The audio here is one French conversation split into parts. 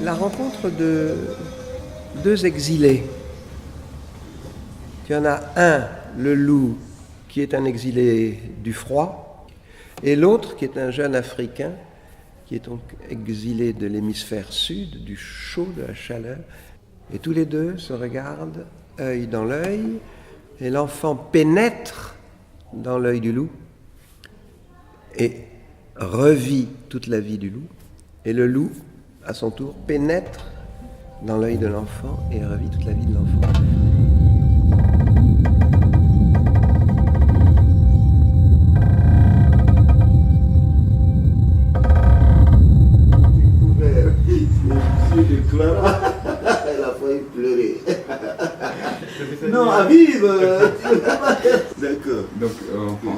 la rencontre de deux exilés. Il y en a un, le loup, qui est un exilé du froid, et l'autre qui est un jeune Africain, qui est donc exilé de l'hémisphère sud, du chaud, de la chaleur. Et tous les deux se regardent, œil dans l'œil, et l'enfant pénètre dans l'œil du loup et revit toute la vie du loup. Et le loup, à son tour, pénètre dans l'œil de l'enfant et revit toute la vie de l'enfant. De Clara, elle a failli pleurer. Non, à vivre. D'accord. Donc,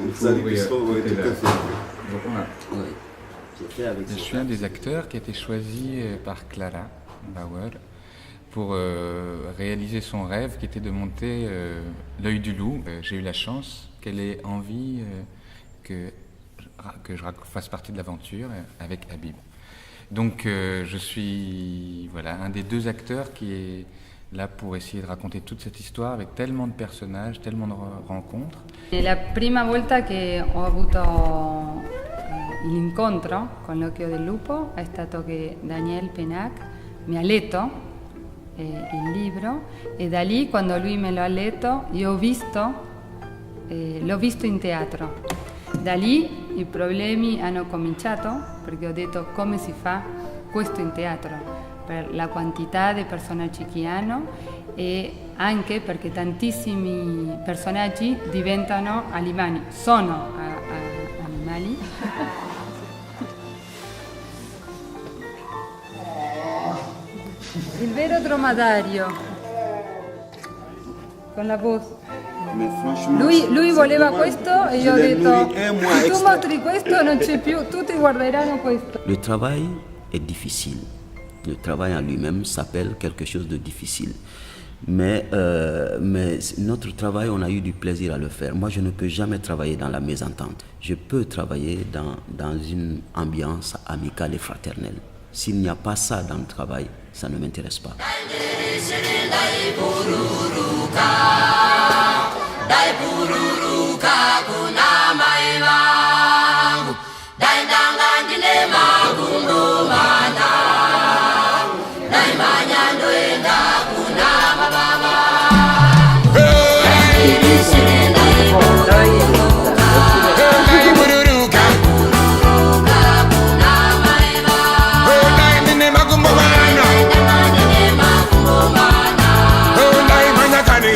il faut ouvrir côté là. Je suis un des acteurs qui a été choisi par Clara Bauer pour réaliser son rêve qui était de monter l'œil du loup. J'ai eu la chance qu'elle ait envie que je fasse partie de l'aventure avec Habib. Donc je suis un des deux acteurs qui est là pour essayer de raconter toute cette histoire avec tellement de personnages, tellement de rencontres. La prima volta che ho avuto l'incontro con l'occhio del lupo è stato che Daniel Pennac mi ha letto il libro e da lì quando lui me lo ha letto io l'ho visto in teatro. Da lì i problemi hanno cominciato perché ho detto come si fa questo in teatro per la quantità di personaggi che hanno e anche perché tantissimi personaggi diventano animali, sono animali. Il vero dromedario con la voce. Lui voleva questo e io ho detto se tu mostri questo non c'è più, tutti guarderanno questo. Le travail est difficile. Le travail en lui-même s'appelle quelque chose de difficile. Mais notre travail, on a eu du plaisir à le faire. Moi, je ne peux jamais travailler dans la mésentente. Je peux travailler dans une ambiance amicale et fraternelle. S'il n'y a pas ça dans le travail, ça ne m'intéresse pas. Dai bururuka kuna mai wangu dai ndangandile magungu mana dai manyando enda kuna baba dai bururuka kuna mai wangu dai ndine magungu mana dai magungu mana dai manyakani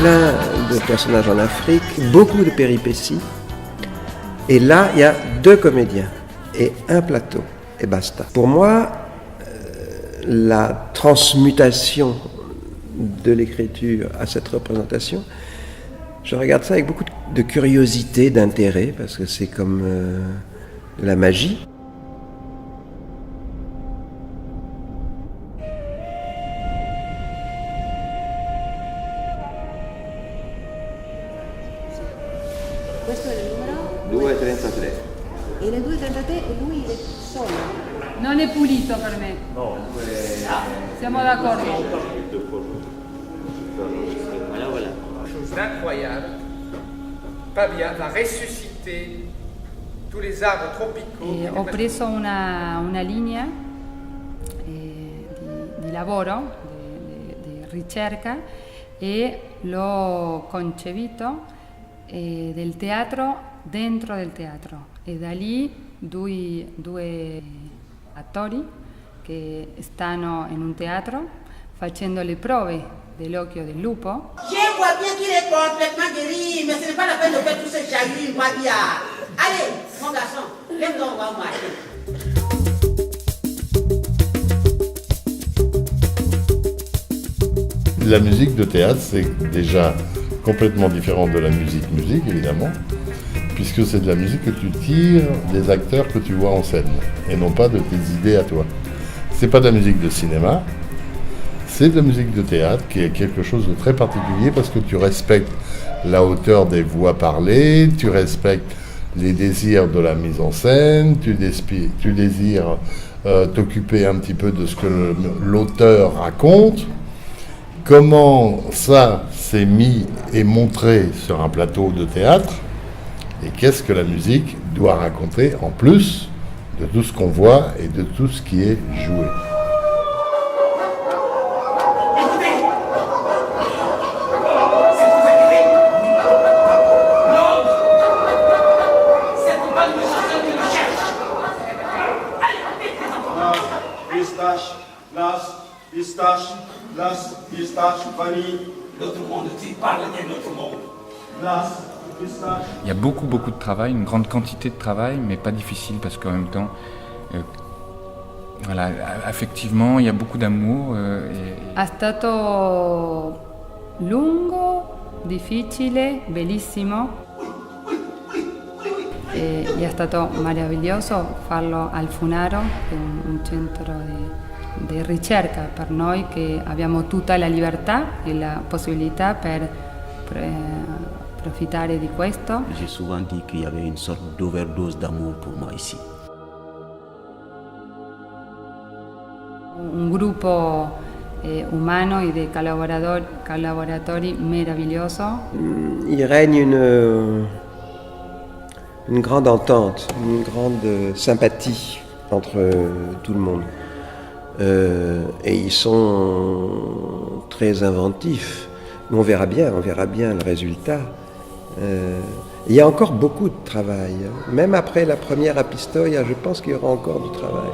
Plein de personnages en Afrique, beaucoup de péripéties. Et là, il y a deux comédiens et un plateau, et basta. Pour moi, la transmutation de l'écriture à cette représentation, je regarde ça avec beaucoup de curiosité, d'intérêt, parce que c'est comme la magie. Questo è il numero? 2,33. E nel 2,33 lui è solo? Non è pulito per me. No, Siamo d'accordo. Chose d'incroyable, Pavia va ressusciter tous les arbres tropicaux. Ho preso una linea di lavoro, di ricerca e l'ho concepito del teatro dentro del teatro e da lì due attori che stanno in un teatro facendo le prove dell'occhio del lupo. Je vois bien qu'il est complètement guéri, mais ce n'est pas la peine de faire tous ces chagrins, Pavia. Allez, mon garçon, lève-toi, on va marcher. La musique de théâtre, c'est déjà complètement différent de la musique évidemment. puisque c'est de la musique que tu tires des acteurs que tu vois en scène, et non pas de tes idées à toi. C'est pas de la musique de cinéma, c'est de la musique de théâtre, qui est quelque chose de très particulier, parce que tu respectes la hauteur des voix parlées, tu respectes les désirs de la mise en scène, tu désires t'occuper un petit peu de ce que l'auteur raconte. Comment ça s'est mis et montré sur un plateau de théâtre, et qu'est-ce que la musique doit raconter en plus de tout ce qu'on voit et de tout ce qui est joué. Il y a beaucoup de travail, une grande quantité de travail, mais pas difficile parce qu'en même temps, voilà, affectivement, il y a beaucoup d'amour. È stato lungo, difficile, bellissimo e è stato meraviglioso farlo al Funaro, che è un centro di ricerca per noi che abbiamo tutta la libertà e la possibilità per profitare di questo. J'ai souvent dit qu'il y avait une sorte d'overdose d'amour pour moi ici. Un gruppo umano e di collaboratori meraviglioso. Il règne une grande entente, une grande sympathie entre tout le monde. Et ils sont très inventifs. Mais on verra bien le résultat. Il y a encore beaucoup de travail. Même après la première Apistoia, je pense qu'il y aura encore du travail.